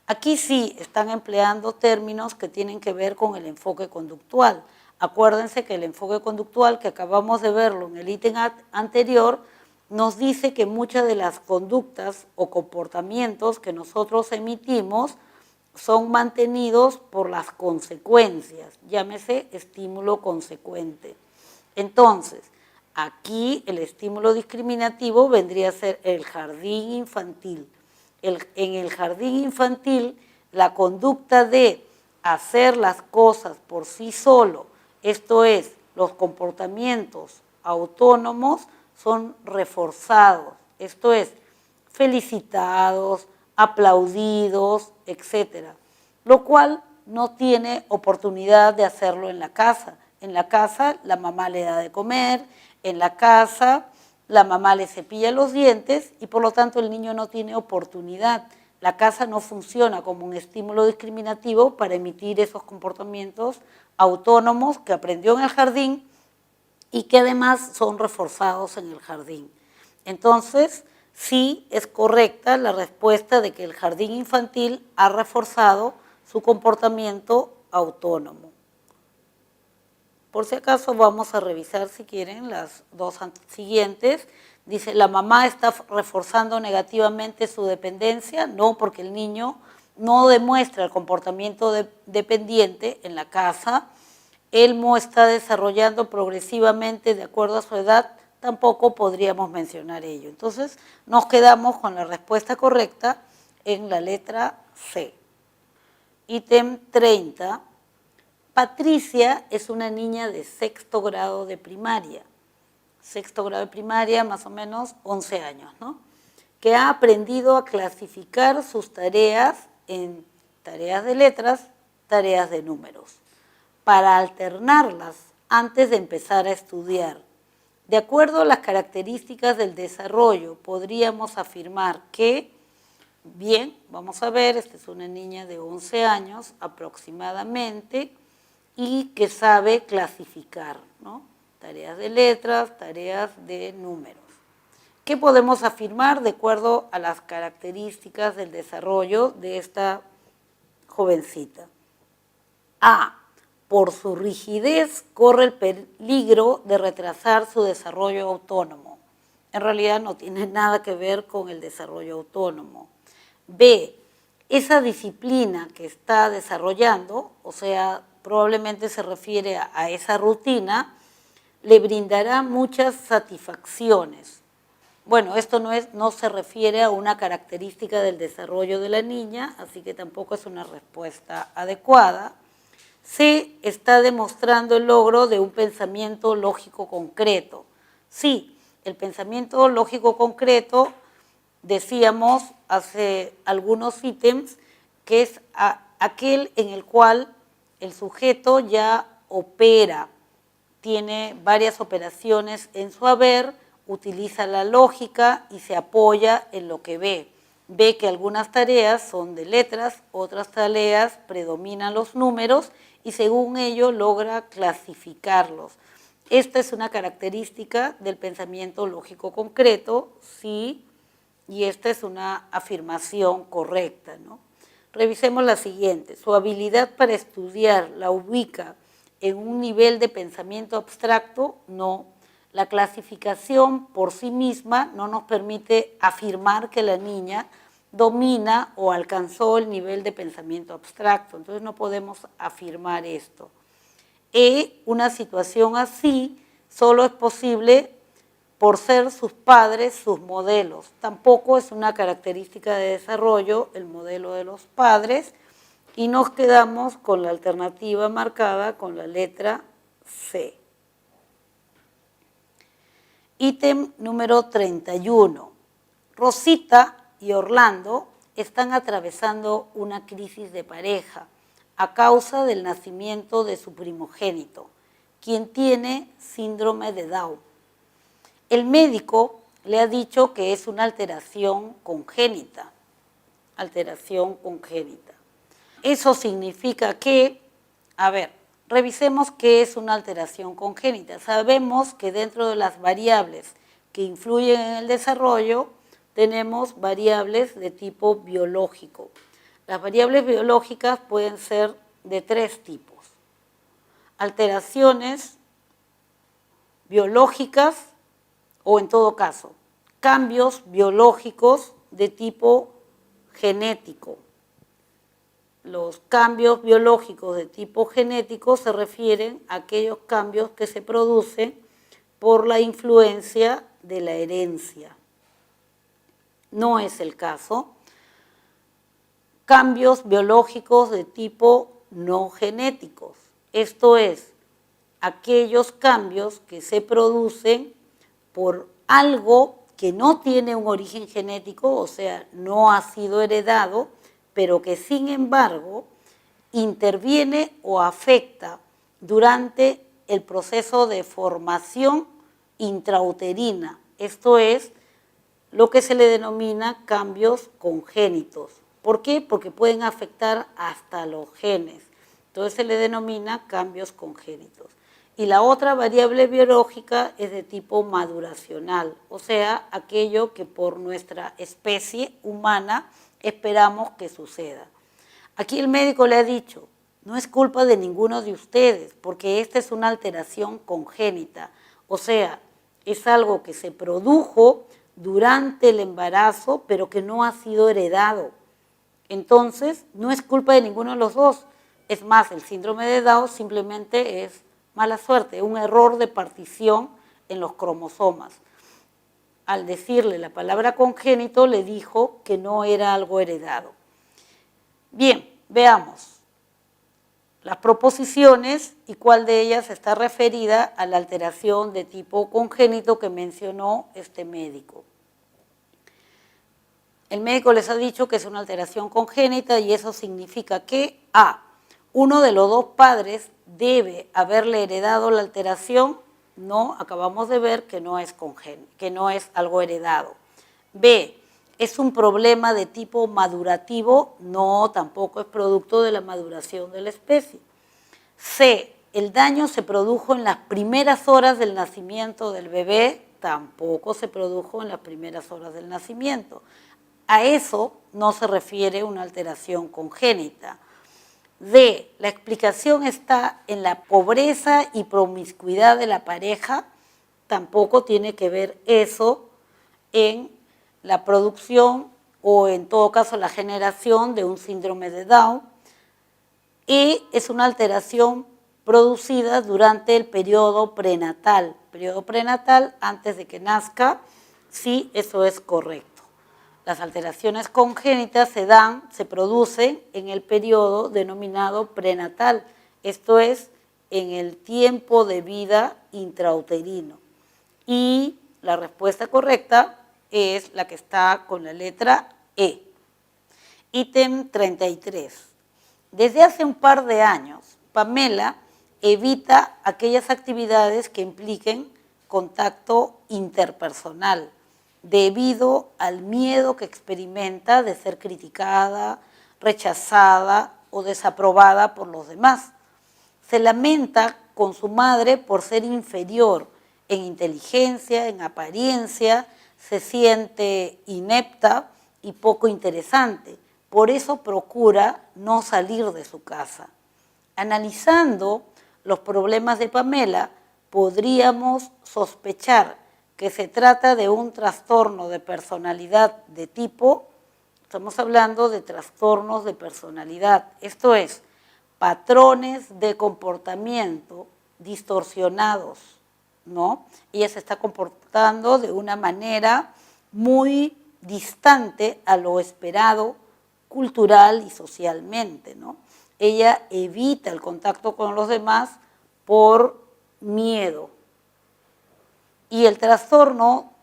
Aquí sí están empleando términos que tienen que ver con el enfoque conductual. Acuérdense que el enfoque conductual, que acabamos de verlo en el ítem anterior, nos dice que muchas de las conductas o comportamientos que nosotros emitimos son mantenidos por las consecuencias, llámese estímulo consecuente. Entonces, aquí el estímulo discriminativo vendría a ser el jardín infantil. En el jardín infantil, la conducta de hacer las cosas por sí solo, esto es, los comportamientos autónomos, son reforzados, esto es, felicitados, aplaudidos, etc. Lo cual no tiene oportunidad de hacerlo en la casa. En la casa la mamá le da de comer, en la casa la mamá le cepilla los dientes y por lo tanto el niño no tiene oportunidad. La casa no funciona como un estímulo discriminativo para emitir esos comportamientos autónomos que aprendió en el jardín y que además son reforzados en el jardín. Entonces, sí es correcta la respuesta de que el jardín infantil ha reforzado su comportamiento autónomo. Por si acaso vamos a revisar, si quieren, las dos siguientes. Dice, ¿la mamá está reforzando negativamente su dependencia? No, porque el niño no demuestra el comportamiento dependiente en la casa. Elmo está desarrollando progresivamente de acuerdo a su edad, tampoco podríamos mencionar ello. Entonces, nos quedamos con la respuesta correcta en la letra C. Ítem 30. Patricia es una niña de sexto grado de primaria. Sexto grado de primaria, más o menos 11 años, ¿no? Que ha aprendido a clasificar sus tareas en tareas de letras, tareas de números, para alternarlas antes de empezar a estudiar. De acuerdo a las características del desarrollo, podríamos afirmar que, bien, vamos a ver, esta es una niña de 11 años aproximadamente y que sabe clasificar, ¿no? Tareas de letras, tareas de números. ¿Qué podemos afirmar de acuerdo a las características del desarrollo de esta jovencita? A. Por su rigidez corre el peligro de retrasar su desarrollo autónomo. En realidad no tiene nada que ver con el desarrollo autónomo. B. Esa disciplina que está desarrollando, o sea, probablemente se refiere a esa rutina, le brindará muchas satisfacciones. Bueno, esto no se refiere a una característica del desarrollo de la niña, así que tampoco es una respuesta adecuada. C. Está demostrando el logro de un pensamiento lógico concreto. Sí, el pensamiento lógico concreto, decíamos hace algunos ítems, que es aquel en el cual el sujeto ya opera, tiene varias operaciones en su haber, utiliza la lógica y se apoya en lo que ve. Ve que algunas tareas son de letras, otras tareas predominan los números y según ello logra clasificarlos. Esta es una característica del pensamiento lógico concreto, sí, y esta es una afirmación correcta, ¿no? Revisemos la siguiente. Su habilidad para estudiar la ubica en un nivel de pensamiento abstracto, no. La clasificación por sí misma no nos permite afirmar que la niña domina o alcanzó el nivel de pensamiento abstracto, entonces no podemos afirmar esto. Una situación así solo es posible por ser sus padres sus modelos. Tampoco es una característica de desarrollo el modelo de los padres y nos quedamos con la alternativa marcada con la letra C. Ítem número 31. Rosita y Orlando están atravesando una crisis de pareja a causa del nacimiento de su primogénito, quien tiene síndrome de Down. El médico le ha dicho que es una alteración congénita. Alteración congénita. Eso significa que, revisemos qué es una alteración congénita. Sabemos que dentro de las variables que influyen en el desarrollo, tenemos variables de tipo biológico. Las variables biológicas pueden ser de tres tipos. Alteraciones biológicas o, en todo caso, cambios biológicos de tipo genético. Los cambios biológicos de tipo genético se refieren a aquellos cambios que se producen por la influencia de la herencia. No es el caso. Cambios biológicos de tipo no genéticos. Esto es, aquellos cambios que se producen por algo que no tiene un origen genético, o sea, no ha sido heredado, pero que sin embargo interviene o afecta durante el proceso de formación intrauterina. Esto es lo que se le denomina cambios congénitos. ¿Por qué? Porque pueden afectar hasta los genes. Entonces se le denomina cambios congénitos. Y la otra variable biológica es de tipo maduracional, o sea, aquello que por nuestra especie humana esperamos que suceda. Aquí el médico le ha dicho, no es culpa de ninguno de ustedes, porque esta es una alteración congénita, o sea, es algo que se produjo durante el embarazo, pero que no ha sido heredado. Entonces, no es culpa de ninguno de los dos. Es más, el síndrome de Down simplemente es mala suerte, un error de partición en los cromosomas. Al decirle la palabra congénito, le dijo que no era algo heredado. Bien, veamos las proposiciones y cuál de ellas está referida a la alteración de tipo congénito que mencionó este médico. El médico les ha dicho que es una alteración congénita y eso significa que A, uno de los dos padres debe haberle heredado la alteración. No, acabamos de ver que no es que no es algo heredado. B, ¿es un problema de tipo madurativo? No, tampoco es producto de la maduración de la especie. C, ¿el daño se produjo en las primeras horas del nacimiento del bebé? Tampoco se produjo en las primeras horas del nacimiento. A eso no se refiere una alteración congénita. D, la explicación está en la pobreza y promiscuidad de la pareja. Tampoco tiene que ver eso en la producción o en todo caso la generación de un síndrome de Down. Y es una alteración producida durante el periodo prenatal. Periodo prenatal antes de que nazca, sí, eso es correcto. Las alteraciones congénitas se producen en el periodo denominado prenatal, esto es, en el tiempo de vida intrauterino. Y la respuesta correcta es la que está con la letra E. Ítem 33. Desde hace un par de años, Pamela evita aquellas actividades que impliquen contacto interpersonal, debido al miedo que experimenta de ser criticada, rechazada o desaprobada por los demás. Se lamenta con su madre por ser inferior en inteligencia, en apariencia, se siente inepta y poco interesante. Por eso procura no salir de su casa. Analizando los problemas de Pamela, podríamos sospechar que se trata de un trastorno de personalidad de tipo, estamos hablando de trastornos de personalidad, esto es, patrones de comportamiento distorsionados, ¿no? Ella se está comportando de una manera muy distante a lo esperado cultural y socialmente, ¿no? Ella evita el contacto con los demás por miedo. Y el trastorno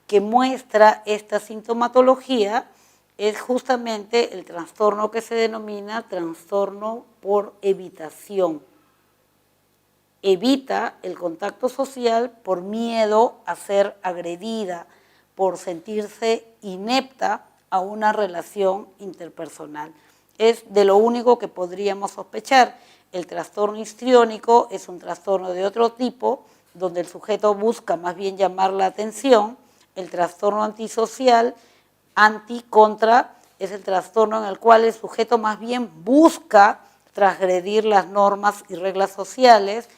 que muestra esta sintomatología es justamente el trastorno que se denomina trastorno por evitación. Evita el contacto social por miedo a ser agredida, por sentirse inepta a una relación interpersonal. Es de lo único que podríamos sospechar. El trastorno histriónico es un trastorno de otro tipo, donde el sujeto busca más bien llamar la atención. El trastorno antisocial, anti-contra, es el trastorno en el cual el sujeto más bien busca transgredir las normas y reglas sociales.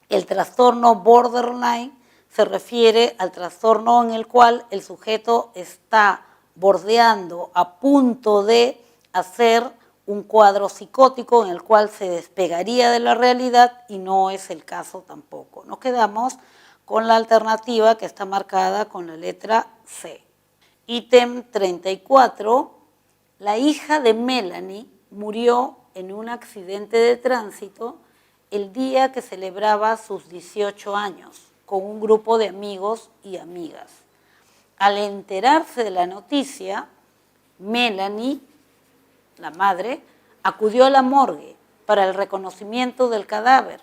El trastorno borderline se refiere al trastorno en el cual el sujeto está bordeando a punto de hacer un cuadro psicótico en el cual se despegaría de la realidad y no es el caso tampoco. Nos quedamos con la alternativa que está marcada con la letra C. Ítem 34. La hija de Melanie murió en un accidente de tránsito el día que celebraba sus 18 años con un grupo de amigos y amigas. Al enterarse de la noticia, Melanie, la madre, acudió a la morgue para el reconocimiento del cadáver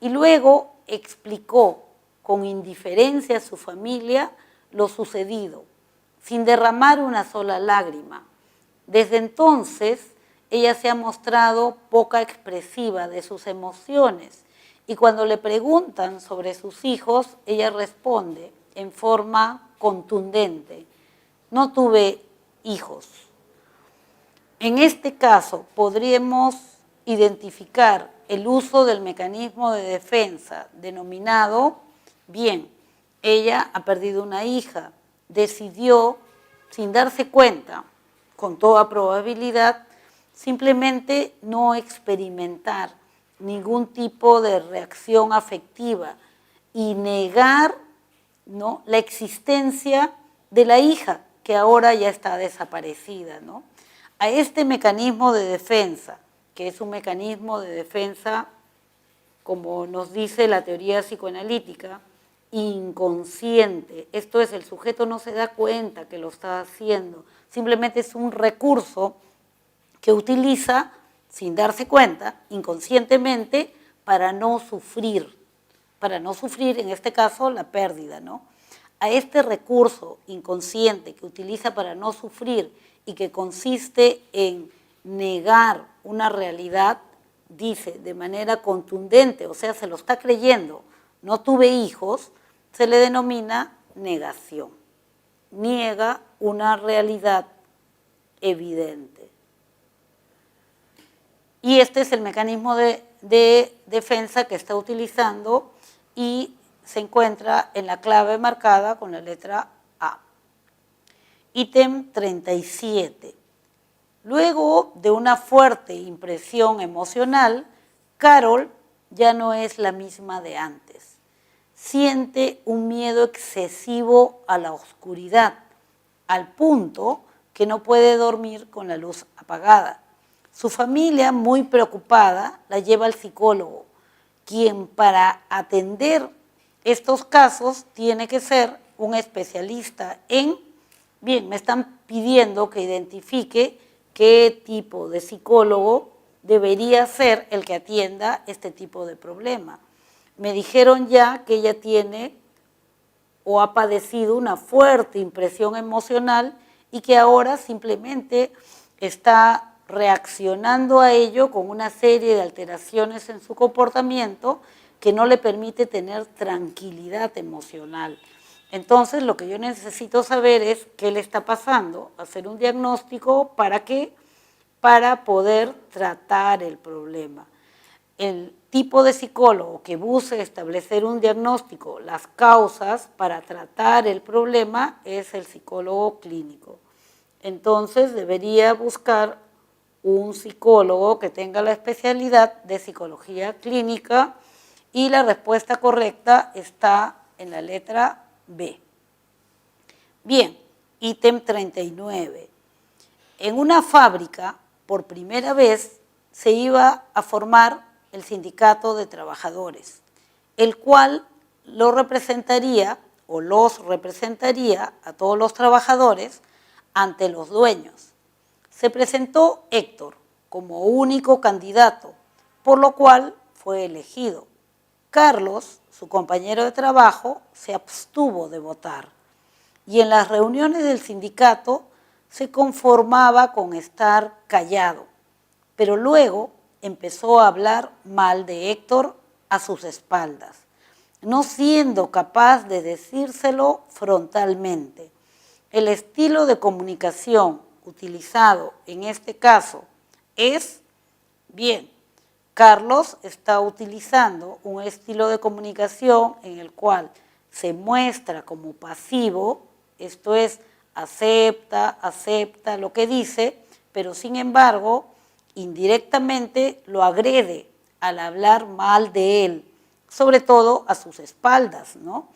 y luego explicó con indiferencia a su familia lo sucedido, sin derramar una sola lágrima. Desde entonces, ella se ha mostrado poca expresiva de sus emociones y cuando le preguntan sobre sus hijos, ella responde en forma contundente: no tuve hijos. En este caso, podríamos identificar el uso del mecanismo de defensa denominado, bien, ella ha perdido una hija, decidió, sin darse cuenta, con toda probabilidad, simplemente no experimentar ningún tipo de reacción afectiva y negar, ¿no?, la existencia de la hija, que ahora ya está desaparecida, ¿no? A este mecanismo de defensa, que es un mecanismo de defensa, como nos dice la teoría psicoanalítica, inconsciente. Esto es, el sujeto no se da cuenta que lo está haciendo, simplemente es un recurso que utiliza, sin darse cuenta, inconscientemente, para no sufrir, en este caso, la pérdida, ¿no? A este recurso inconsciente que utiliza para no sufrir y que consiste en negar una realidad, dice de manera contundente, o sea, se lo está creyendo, no tuve hijos, se le denomina negación. Niega una realidad evidente. Y este es el mecanismo de defensa que está utilizando y se encuentra en la clave marcada con la letra A. Ítem 37. Luego de una fuerte impresión emocional, Carol ya no es la misma de antes. Siente un miedo excesivo a la oscuridad, al punto que no puede dormir con la luz apagada. Su familia, muy preocupada, la lleva al psicólogo, quien para atender estos casos tiene que ser un especialista en, bien, me están pidiendo que identifique qué tipo de psicólogo debería ser el que atienda este tipo de problema. Me dijeron ya que ella tiene o ha padecido una fuerte impresión emocional y que ahora simplemente está reaccionando a ello con una serie de alteraciones en su comportamiento que no le permite tener tranquilidad emocional. Entonces, lo que yo necesito saber es qué le está pasando, hacer un diagnóstico, ¿para qué? Para poder tratar el problema. El tipo de psicólogo que busque establecer un diagnóstico, las causas para tratar el problema, es el psicólogo clínico. Entonces, debería buscar un psicólogo que tenga la especialidad de psicología clínica y la respuesta correcta está en la letra B. Bien, ítem 39. En una fábrica, por primera vez, se iba a formar el sindicato de trabajadores, el cual lo representaría o los representaría a todos los trabajadores ante los dueños. Se presentó Héctor como único candidato, por lo cual fue elegido. Carlos, su compañero de trabajo, se abstuvo de votar y en las reuniones del sindicato se conformaba con estar callado, pero luego empezó a hablar mal de Héctor a sus espaldas, no siendo capaz de decírselo frontalmente. El estilo de comunicación utilizado en este caso es, bien, Carlos está utilizando un estilo de comunicación en el cual se muestra como pasivo, esto es, acepta lo que dice, pero sin embargo, indirectamente lo agrede al hablar mal de él, sobre todo a sus espaldas, ¿no?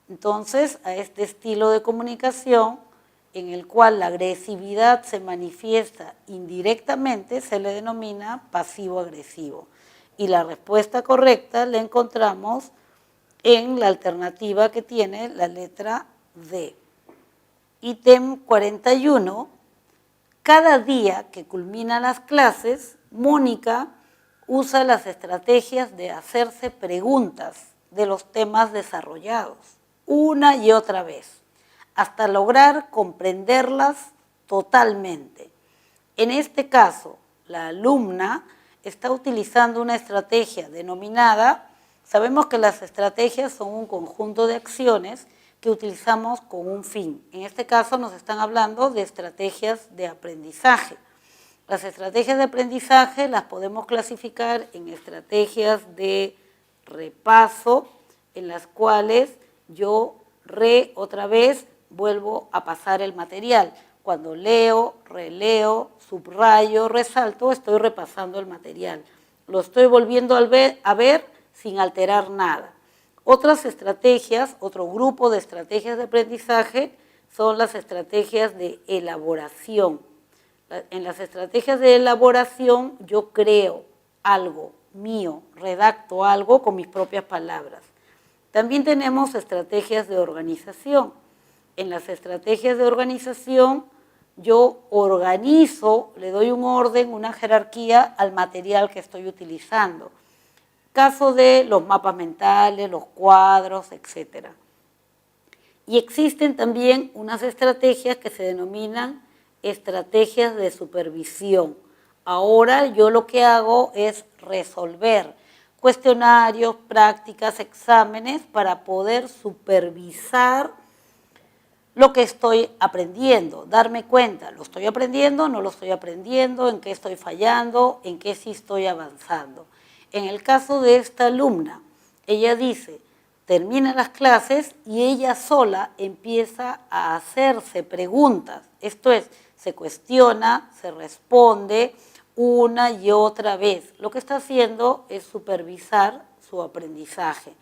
Entonces, a este estilo de comunicación en el cual la agresividad se manifiesta indirectamente se le denomina pasivo-agresivo. Y la respuesta correcta la encontramos en la alternativa que tiene la letra D. Ítem 41. Cada día que culmina las clases, Mónica usa las estrategias de hacerse preguntas de los temas desarrollados, una y otra vez, hasta lograr comprenderlas totalmente. En este caso, la alumna está utilizando una estrategia denominada, sabemos que las estrategias son un conjunto de acciones que utilizamos con un fin. En este caso nos están hablando de estrategias de aprendizaje. Las estrategias de aprendizaje las podemos clasificar en estrategias de repaso, en las cuales yo otra vez vuelvo a pasar el material. Cuando leo, releo, subrayo, resalto, estoy repasando el material. Lo estoy volviendo a ver sin alterar nada. Otras estrategias, otro grupo de estrategias de aprendizaje son las estrategias de elaboración. En las estrategias de elaboración yo creo algo mío, redacto algo con mis propias palabras. También tenemos estrategias de organización. En las estrategias de organización yo organizo, le doy un orden, una jerarquía al material que estoy utilizando. Caso de los mapas mentales, los cuadros, etc. Y existen también unas estrategias que se denominan estrategias de supervisión. Ahora yo lo que hago es resolver cuestionarios, prácticas, exámenes para poder supervisar lo que estoy aprendiendo, darme cuenta, ¿lo estoy aprendiendo, no lo estoy aprendiendo, en qué estoy fallando, en qué sí estoy avanzando? En el caso de esta alumna, ella dice, termina las clases y ella sola empieza a hacerse preguntas. Esto es, se cuestiona, se responde una y otra vez. Lo que está haciendo es supervisar su aprendizaje.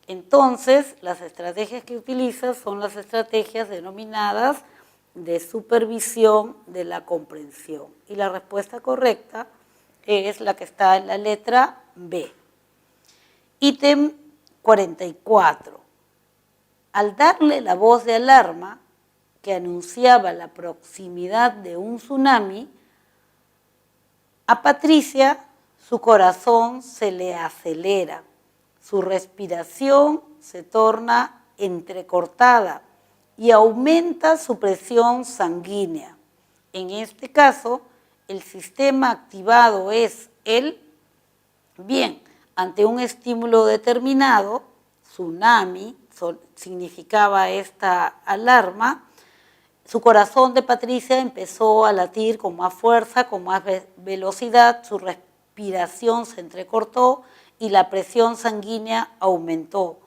Entonces, las estrategias que utiliza son las estrategias denominadas de supervisión de la comprensión. Y la respuesta correcta es la que está en la letra B. Ítem 44. Al darle la voz de alarma que anunciaba la proximidad de un tsunami, a Patricia su corazón se le acelera, su respiración se torna entrecortada y aumenta su presión sanguínea. En este caso, el sistema activado es el, bien, ante un estímulo determinado, tsunami, significaba esta alarma, su corazón de Patricia empezó a latir con más fuerza, con más velocidad, su respiración se entrecortó y la presión sanguínea aumentó.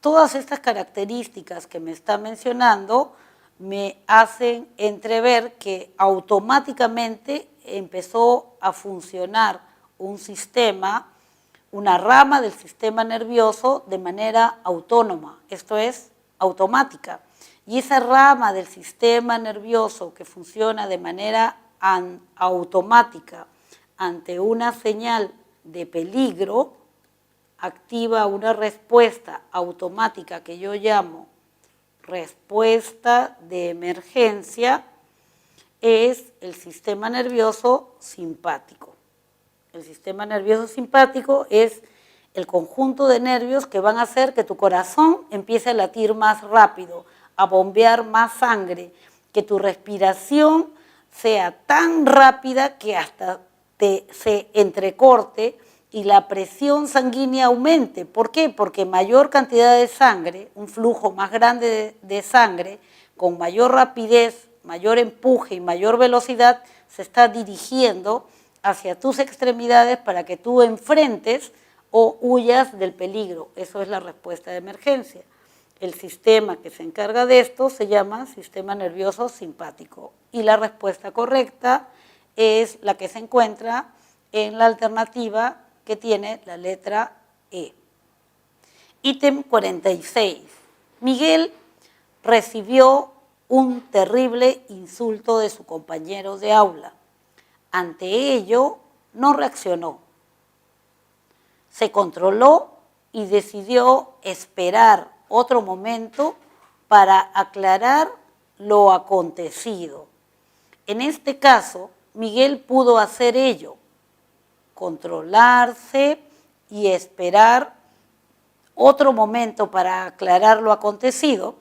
Todas estas características que me está mencionando me hacen entrever que automáticamente empezó a funcionar un sistema, una rama del sistema nervioso de manera autónoma, esto es, automática. Y esa rama del sistema nervioso que funciona de manera automática ante una señal de peligro, activa una respuesta automática que yo llamo respuesta de emergencia, es el sistema nervioso simpático. El sistema nervioso simpático es el conjunto de nervios que van a hacer que tu corazón empiece a latir más rápido, a bombear más sangre, que tu respiración sea tan rápida que hasta se entrecorte y la presión sanguínea aumente. ¿Por qué? Porque mayor cantidad de sangre, un flujo más grande de sangre, con mayor rapidez, mayor empuje y mayor velocidad, se está dirigiendo hacia tus extremidades para que tú enfrentes o huyas del peligro. Eso es la respuesta de emergencia. El sistema que se encarga de esto se llama sistema nervioso simpático. Y la respuesta correcta es la que se encuentra en la alternativa que tiene la letra E. Ítem 46. Miguel recibió un terrible insulto de su compañero de aula. Ante ello, no reaccionó. Se controló y decidió esperar otro momento para aclarar lo acontecido. En este caso, Miguel pudo hacer ello, controlarse y esperar otro momento para aclarar lo acontecido,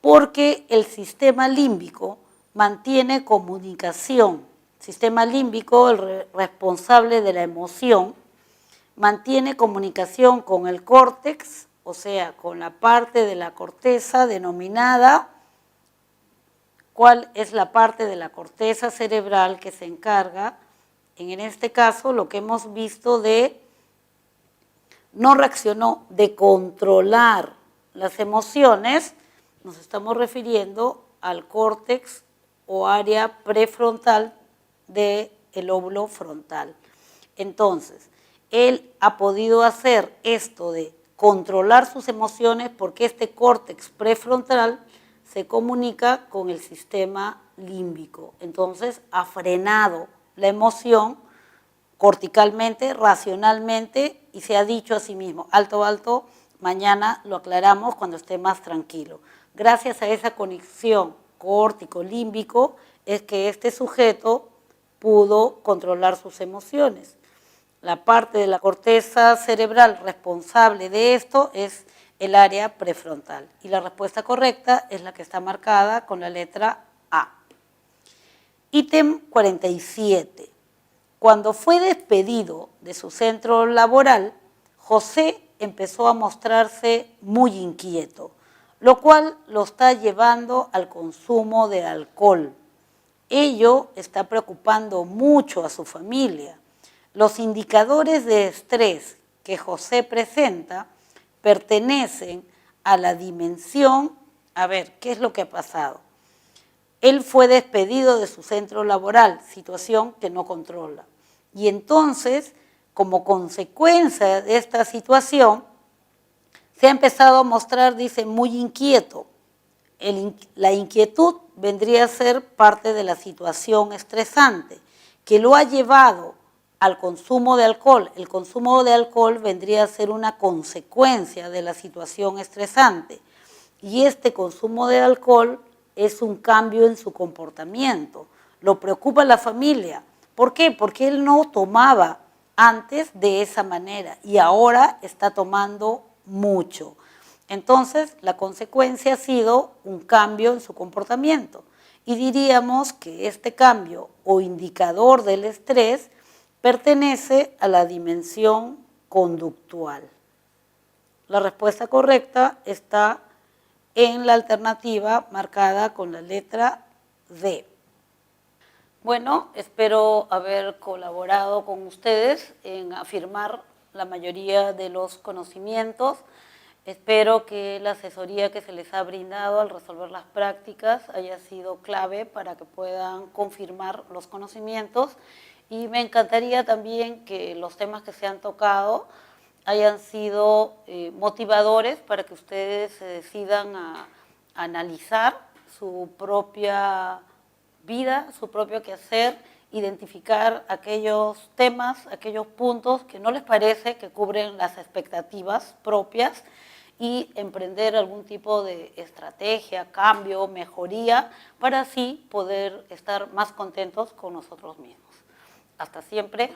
porque el sistema límbico mantiene comunicación. El sistema límbico, el responsable de la emoción, mantiene comunicación con el córtex, o sea, con la parte de la corteza denominada, ¿cuál es la parte de la corteza cerebral que se encarga, en este caso, lo que hemos visto de no reaccionó, de controlar las emociones? Nos estamos refiriendo al córtex o área prefrontal del lóbulo frontal. Entonces, él ha podido hacer esto de controlar sus emociones porque este córtex prefrontal se comunica con el sistema límbico. Entonces, ha frenado la emoción corticalmente, racionalmente, y se ha dicho a sí mismo, alto, alto, mañana lo aclaramos cuando esté más tranquilo. Gracias a esa conexión córtico-límbico es que este sujeto pudo controlar sus emociones. La parte de la corteza cerebral responsable de esto es el área prefrontal. Y la respuesta correcta es la que está marcada con la letra A. Ítem 47. Cuando fue despedido de su centro laboral, José empezó a mostrarse muy inquieto, lo cual lo está llevando al consumo de alcohol. Ello está preocupando mucho a su familia. Los indicadores de estrés que José presenta pertenecen a la dimensión, a ver, ¿qué es lo que ha pasado? Él fue despedido de su centro laboral, situación que no controla. Y entonces, como consecuencia de esta situación, se ha empezado a mostrar, dice, muy inquieto. La inquietud vendría a ser parte de la situación estresante, que lo ha llevado al consumo de alcohol. El consumo de alcohol vendría a ser una consecuencia de la situación estresante. Y este consumo de alcohol es un cambio en su comportamiento. Lo preocupa a la familia. ¿Por qué? Porque él no tomaba antes de esa manera y ahora está tomando mucho. Entonces, la consecuencia ha sido un cambio en su comportamiento. Y diríamos que este cambio o indicador del estrés pertenece a la dimensión conductual. La respuesta correcta está en la alternativa marcada con la letra D. Bueno, espero haber colaborado con ustedes en afirmar la mayoría de los conocimientos. Espero que la asesoría que se les ha brindado al resolver las prácticas haya sido clave para que puedan confirmar los conocimientos, y me encantaría también que los temas que se han tocado hayan sido motivadores para que ustedes se decidan a analizar su propia vida, su propio quehacer, identificar aquellos temas, aquellos puntos que no les parece que cubren las expectativas propias y emprender algún tipo de estrategia, cambio, mejoría, para así poder estar más contentos con nosotros mismos. Hasta siempre.